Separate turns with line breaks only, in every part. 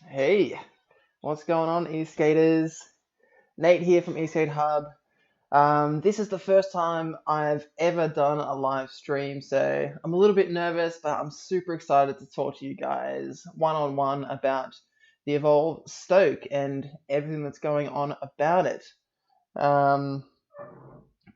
Hey, what's going on, e-skaters? Nate here from Eskate Hub. This is the first time I've ever done a live stream, so I'm a little bit nervous, but I'm super excited to talk to you guys one-on-one about the Evolve Stoke and everything that's going on about it. Um,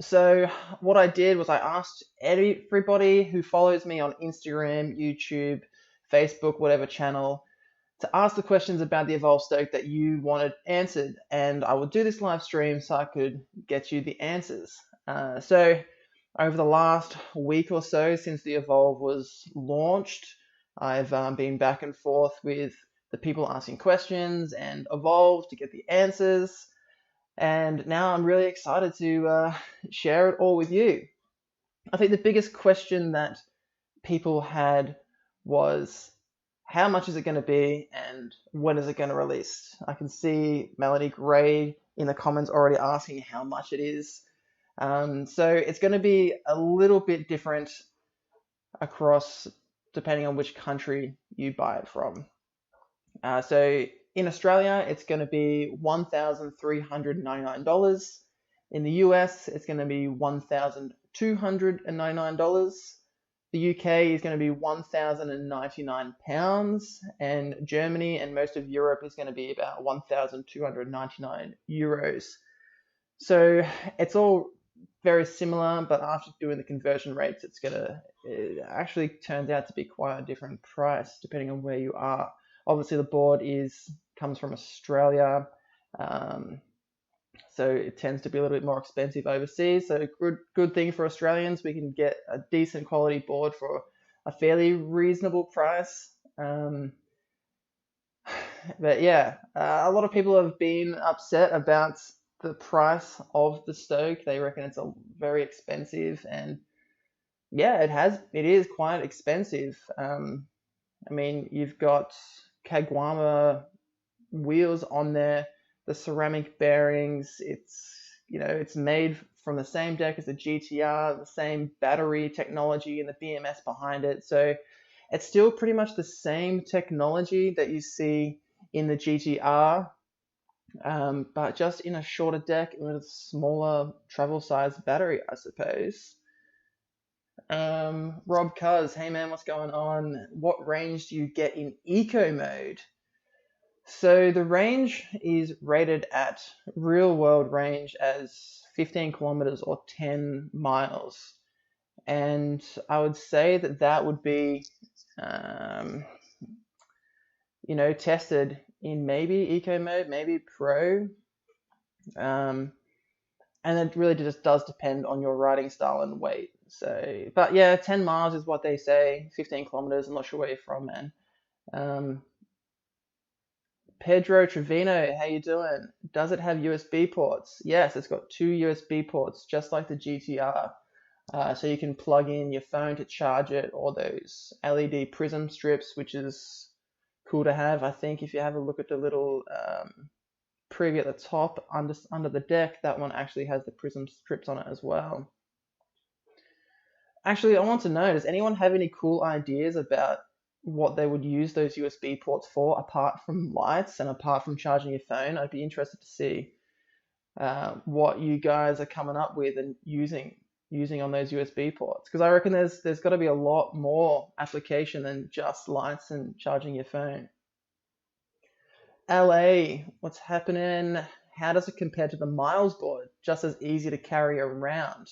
so what I did was I asked everybody who follows me on Instagram, YouTube, Facebook, whatever channel, to ask the questions about the Evolve Stoke that you wanted answered, and I would do this live stream so I could get you the answers. So over the last week or so since the Evolve was launched, I've been back and forth with the people asking questions and Evolve to get the answers, and now I'm really excited to share it all with you. I think the biggest question that people had was how much is it going to be and when is it going to release? I can see Melanie Gray in the comments already asking how much it is. So it's going to be a little bit different across depending on which country you buy it from. So in Australia, it's going to be $1,399. In the US, it's going to be $1,299. The UK is going to be £1,099, and Germany and most of Europe is going to be about €1,299. So it's all very similar, but after doing the conversion rates, it actually turns out to be quite a different price depending on where you are. Obviously, the board comes from Australia, so it tends to be a little bit more expensive overseas. So good thing for Australians, we can get a decent quality board for a fairly reasonable price. But yeah, a lot of people have been upset about the price of the Stoke. They reckon it's very expensive, and yeah, it is quite expensive. I mean, you've got Kagwama wheels on there, the ceramic bearings. It's made from the same deck as the GTR, the same battery technology and the BMS behind it. So it's still pretty much the same technology that you see in the GTR, but just in a shorter deck with a smaller travel size battery, I suppose. Rob Cuz, hey man, what's going on? What range do you get in eco mode? So the range is rated at real world range as 15 kilometers or 10 miles. And I would say that would be, um, tested in maybe eco mode, maybe pro. Um, and it really just does depend on your riding style and weight. So, but yeah, 10 miles is what they say, 15 kilometers. I'm not sure where you're from, man. Pedro Trevino, how you doing? Does it have USB ports? Yes, it's got two USB ports, just like the GTR. So you can plug in your phone to charge it, or those LED prism strips, which is cool to have. I think if you have a look at the little preview at the top under the deck, that one actually has the prism strips on it as well. Actually, I want to know, does anyone have any cool ideas about what they would use those USB ports for apart from lights and apart from charging your phone? I'd be interested to see what you guys are coming up with and using on those USB ports, because I reckon there's got to be a lot more application than just lights and charging your phone. LA, what's happening? How does it compare to the Miles board? Just as easy to carry around.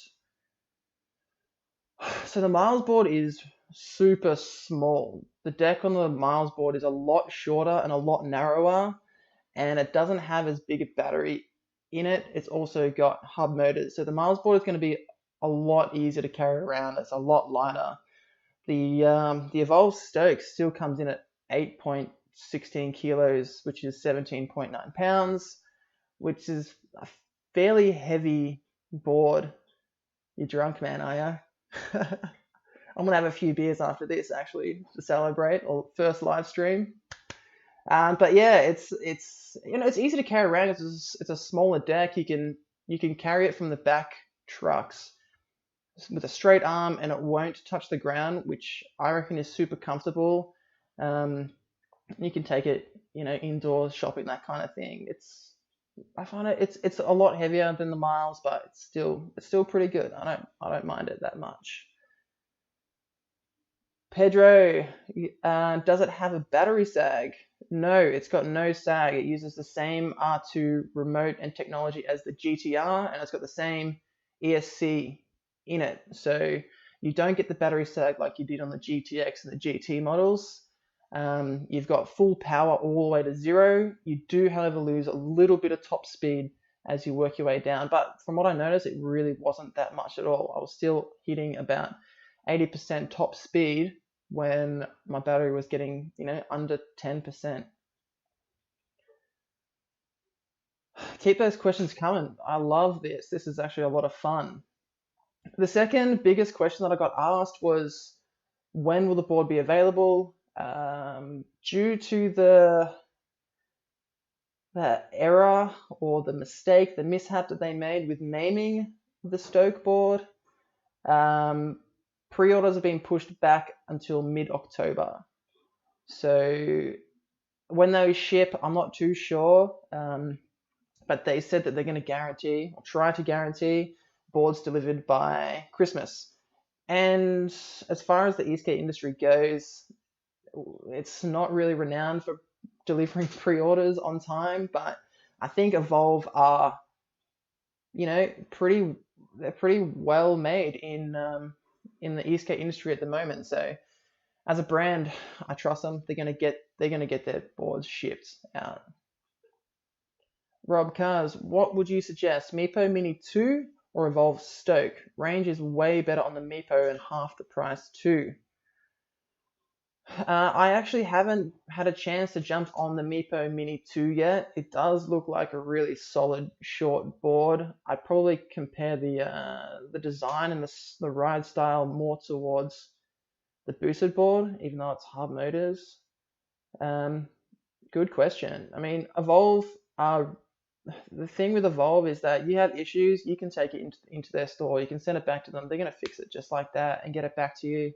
So the Miles board is super small. The deck on the Miles board is a lot shorter and a lot narrower, and it doesn't have as big a battery in it. It's also got hub motors. So the Miles board is going to be a lot easier to carry around. It's a lot lighter. The Evolve Stoke still comes in at 8.16 kilos, which is 17.9 pounds, which is a fairly heavy board. You're drunk, man, are you? I'm gonna have a few beers after this, actually, to celebrate, or first live stream. But yeah, it's easy to carry around. It's a smaller deck. You can carry it from the back trucks with a straight arm, and it won't touch the ground, which I reckon is super comfortable. You can take it indoors shopping, that kind of thing. I find it's a lot heavier than the miles, but it's still pretty good. I don't mind it that much. Pedro, does it have a battery sag? No, it's got no sag. It uses the same R2 remote and technology as the GTR, and it's got the same ESC in it. So you don't get the battery sag like you did on the GTX and the GT models. You've got full power all the way to 0. You do, however, lose a little bit of top speed as you work your way down. But from what I noticed, it really wasn't that much at all. I was still hitting about 80% top speed when my battery was getting, under 10%. Keep those questions coming. I love this. This is actually a lot of fun. The second biggest question that I got asked was, when will the board be available? Due to the error or the mistake, the mishap that they made with naming the Stoke board, pre-orders have been pushed back until mid-October. So when they ship, I'm not too sure, but they said that they're going to guarantee, or try to guarantee, boards delivered by Christmas. And as far as the Eskate industry goes, it's not really renowned for delivering pre-orders on time, but I think Evolve are, pretty well made in the Eskate industry at the moment. So as a brand, I trust them. They're gonna get their boards shipped out. Rob Cars, what would you suggest? Meepo Mini 2 or Evolve Stoke? Range is way better on the Meepo and half the price too. I actually haven't had a chance to jump on the Meepo Mini 2 yet. It does look like a really solid short board. I'd probably compare the design and the ride style more towards the boosted board, even though it's hub motors. Good question. I mean, Evolve, the thing with Evolve is that you have issues, you can take it into their store, you can send it back to them, they're going to fix it just like that and get it back to you.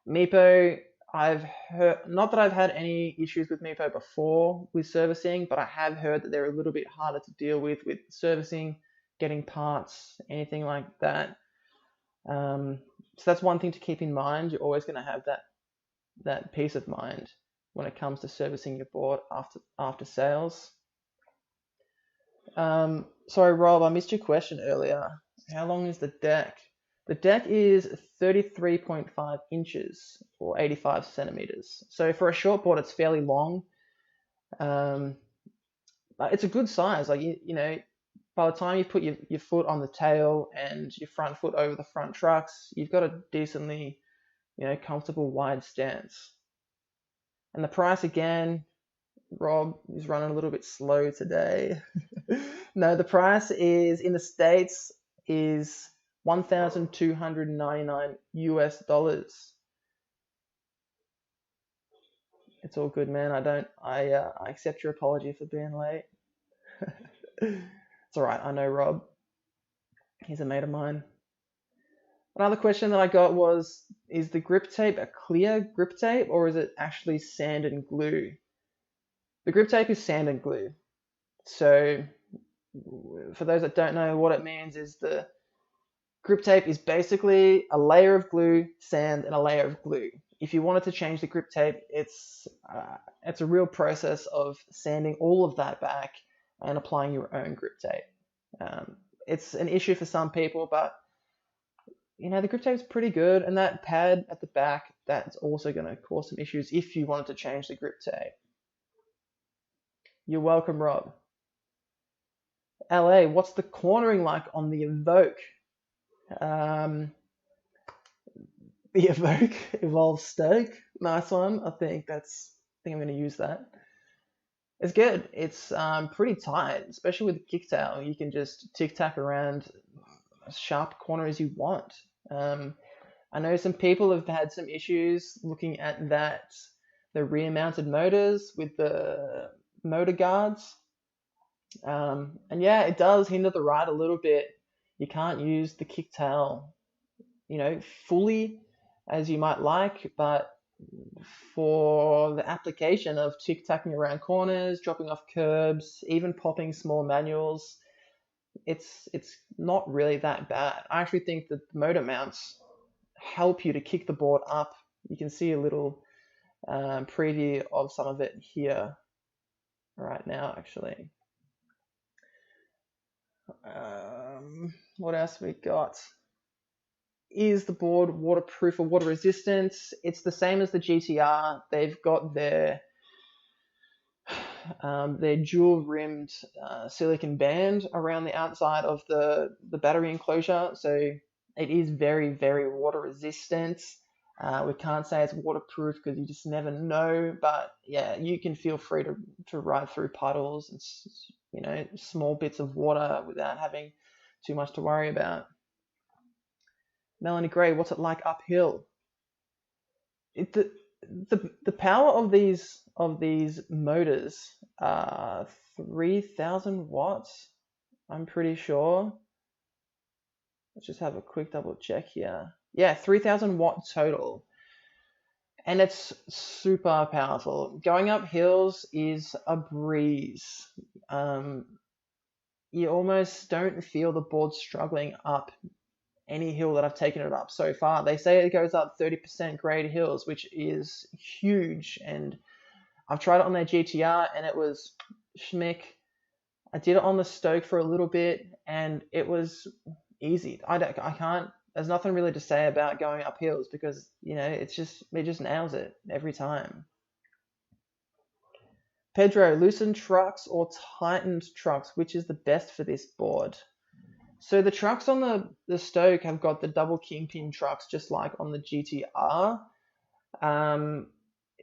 Meepo, I've heard, not that I've had any issues with Meepo before with servicing, but I have heard that they're a little bit harder to deal with servicing, getting parts, anything like that. So that's one thing to keep in mind. You're always going to have that peace of mind when it comes to servicing your board after sales. Sorry, Rob, I missed your question earlier. How long is the deck? The deck is 33.5 inches or 85 centimeters. So for a short board, it's fairly long. But it's a good size. Like, by the time you put your foot on the tail and your front foot over the front trucks, you've got a decently, comfortable wide stance. And the price again, Rob is running a little bit slow today. No, the price is in the States is $1,299 US. It's all good, man. I accept your apology for being late. It's all right. I know Rob. He's a mate of mine. Another question that I got was, is the grip tape a clear grip tape or is it actually sand and glue? The grip tape is sand and glue. So for those that don't know, what it means is the grip tape is basically a layer of glue, sand, and a layer of glue. If you wanted to change the grip tape, it's a real process of sanding all of that back and applying your own grip tape. It's an issue for some people, but the grip tape is pretty good, and that pad at the back, that's also going to cause some issues if you wanted to change the grip tape. You're welcome, Rob. LA, what's the cornering like on the Evoke? The Evoke Evolve Stoke, nice one. I think I'm going to use that. It's good. It's pretty tight, especially with the kicktail. You can just tic-tac around as sharp corner as you want. I know some people have had some issues looking at the rear-mounted motors with the motor guards. And yeah, it does hinder the ride a little bit. You can't use the kicktail, fully as you might like, but for the application of tic-tacking around corners, dropping off curbs, even popping small manuals. It's not really that bad. I actually think that the motor mounts help you to kick the board up. You can see a little preview of some of it here right now, actually. What else we got? Is the board waterproof or water resistant? It's the same as the GTR. They've got their dual rimmed silicon band around the outside of the battery enclosure, so it is very, very water resistant. We can't say it's waterproof because you just never know, but yeah, you can feel free to ride through puddles and small bits of water without having too much to worry about. Melanie Gray, what's it like uphill? The power of these motors are 3,000 watts. I'm pretty sure. Let's just have a quick double check here. Yeah, 3,000 watt total. And it's super powerful. Going up hills is a breeze. You almost don't feel the board struggling up any hill that I've taken it up so far. They say it goes up 30% grade hills, which is huge. And I've tried it on their GTR and it was schmick. I did it on the Stoke for a little bit and it was easy. I can't, there's nothing really to say about going up hills because, it just nails it every time. Pedro, loosened trucks or tightened trucks, which is the best for this board? So the trucks on the Stoke have got the double kingpin trucks, just like on the GTR.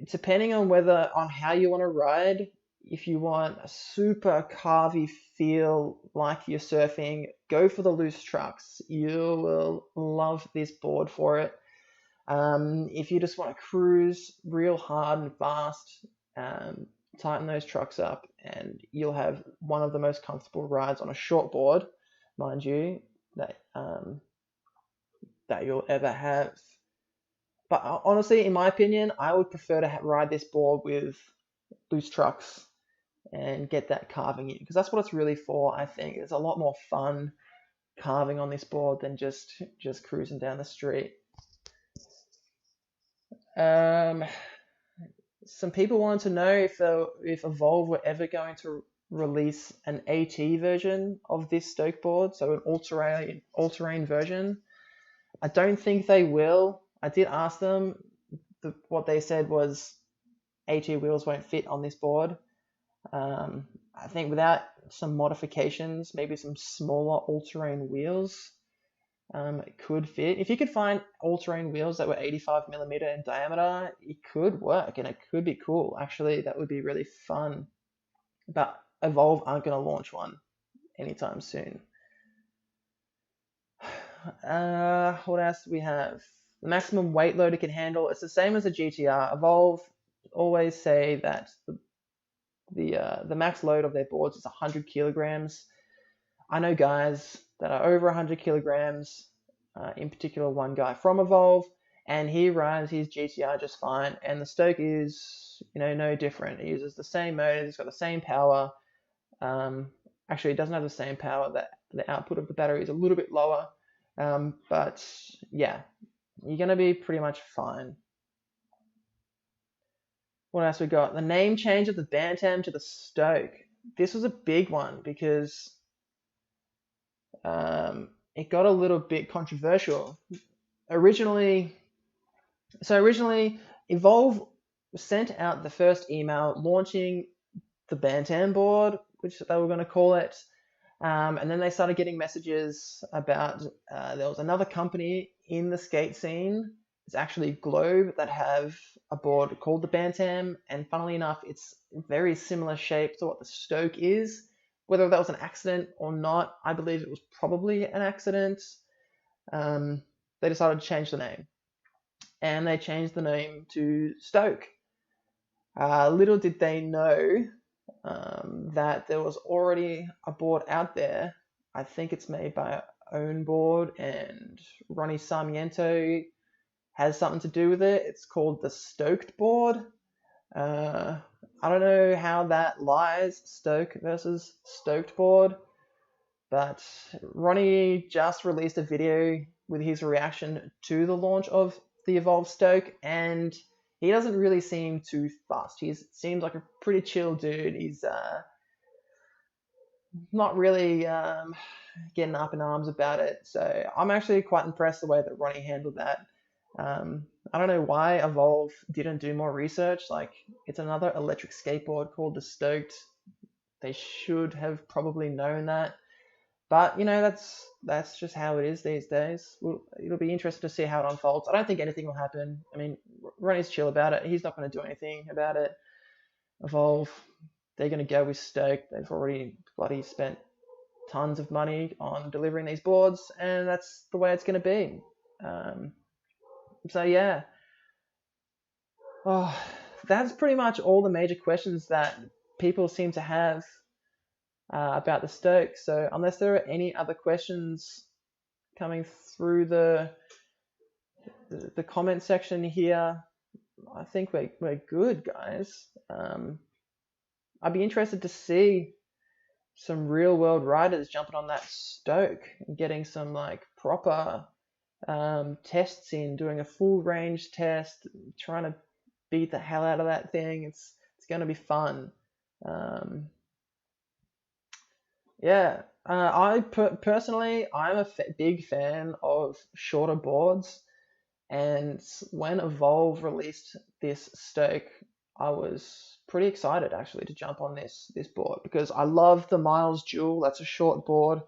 Depending on how you want to ride, if you want a super carvy feel like you're surfing, go for the loose trucks. You will love this board for it. If you just want to cruise real hard and fast, tighten those trucks up and you'll have one of the most comfortable rides on a short board, mind you, that you'll ever have. But honestly, in my opinion, I would prefer to ride this board with loose trucks and get that carving in, because that's what it's really for. I think it's a lot more fun carving on this board than just cruising down the street. Some people wanted to know if Evolve were ever going to release an AT version of this Stoke board, so an all-terrain version. I don't think they will. I did ask them. What they said was AT wheels won't fit on this board. I think without some modifications, maybe some smaller all-terrain wheels, it could fit. If you could find all-terrain wheels that were 85mm in diameter, it could work and it could be cool. Actually, that would be really fun. But Evolve aren't going to launch one anytime soon. What else do we have? The maximum weight load it can handle. It's the same as a GTR. Evolve always say that the max load of their boards is 100 kilograms. I know guys that are over 100 kilograms, in particular one guy from Evolve, and he rides his GTR just fine, and the Stoke is no different. It uses the same motors, it's got the same power. Actually, it doesn't have the same power. That the output of the battery is a little bit lower, but yeah, you're going to be pretty much fine. What else we got? The name change of the Bantam to the Stoke. This was a big one because it got a little bit controversial. Originally, Evolve sent out the first email launching the Bantam board, which they were going to call it. And then they started getting messages about there was another company in the skate scene. It's actually Globe that have a board called the Bantam, and funnily enough, it's very similar shape to what the Stoke is. Whether that was an accident or not, I believe it was probably an accident. They decided to change the name, and they changed the name to Stoke. Little did they know that there was already a board out there. I think it's made by Own Board and Ronnie Sarmiento. has something to do with it. It's called the Stoked board. I don't know how that lies, Stoke versus Stoked board, but Ronnie just released a video with his reaction to the launch of the Evolve Stoke, and he doesn't really seem too fussed. He seems like a pretty chill dude. He's not really getting up in arms about it. So I'm actually quite impressed the way that Ronnie handled that. I don't know why Evolve didn't do more research. Like, it's another electric skateboard called the Stoked. They should have probably known that. But that's just how it is these days. It'll be interesting to see how it unfolds. I don't think anything will happen. I mean, Ronnie's chill about it. He's not going to do anything about it. Evolve, they're going to go with Stoke. They've already bloody spent tons of money on delivering these boards, and that's the way it's going to be. So yeah, that's pretty much all the major questions that people seem to have about the Stoke. So unless there are any other questions coming through the comment section here, I think we're good, guys. I'd be interested to see some real world riders jumping on that Stoke and getting some like proper tests in, doing a full range test, trying to beat the hell out of that thing. It's going to be fun. Yeah, personally, I'm a big fan of shorter boards, and when Evolve released this Stoke, I was pretty excited actually to jump on this board because I love the Miles Dual. That's a short board,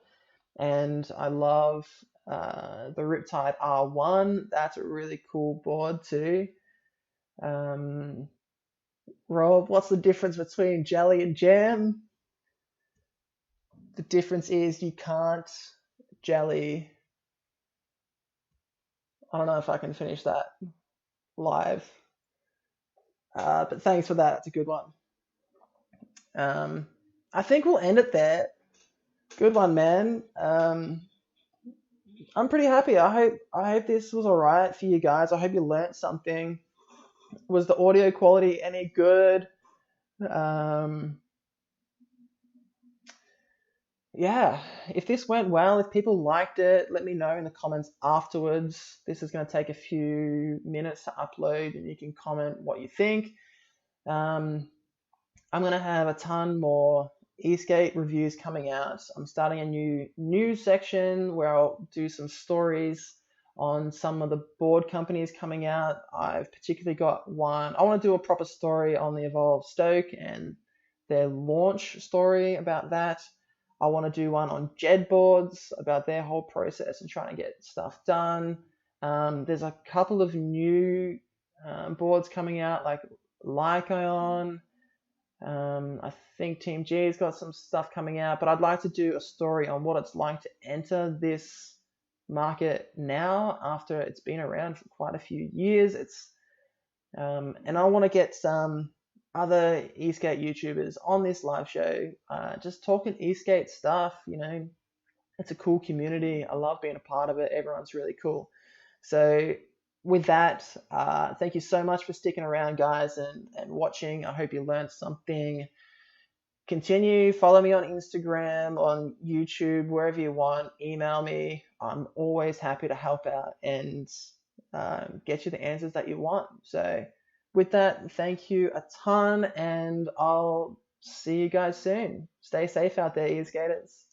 and I love the Riptide R1. That's a really cool board too. Rob, what's the difference between jelly and jam? The difference is you can't jelly. I don't know if I can finish that live, but thanks for that. It's a good one. I think we'll end it there. Good one, man. I'm pretty happy. I hope this was all right for you guys. I hope you learnt something. Was the audio quality any good? Yeah, if this went well, if people liked it, let me know in the comments afterwards. This is going to take a few minutes to upload, and you can comment what you think. I'm going to have a ton more Eskate reviews coming out. I'm starting a new news section where I'll do some stories on some of the board companies coming out. I've particularly got one. I want to do a proper story on the Evolve Stoke and their launch story about that. I want to do one on Jed boards about their whole process and trying to get stuff done. There's a couple of new boards coming out, like Lycon. I think Team G's got some stuff coming out, but I'd like to do a story on what it's like to enter this market now after it's been around for quite a few years. And I want to get some other Eskate YouTubers on this live show, just talking Eskate stuff. It's a cool community. I love being a part of it. Everyone's really cool. So with that, thank you so much for sticking around, guys, and watching. I hope you learned something. Continue, follow me on Instagram, on YouTube, wherever you want. Email me. I'm always happy to help out and get you the answers that you want. So with that, thank you a ton, and I'll see you guys soon. Stay safe out there, skaters.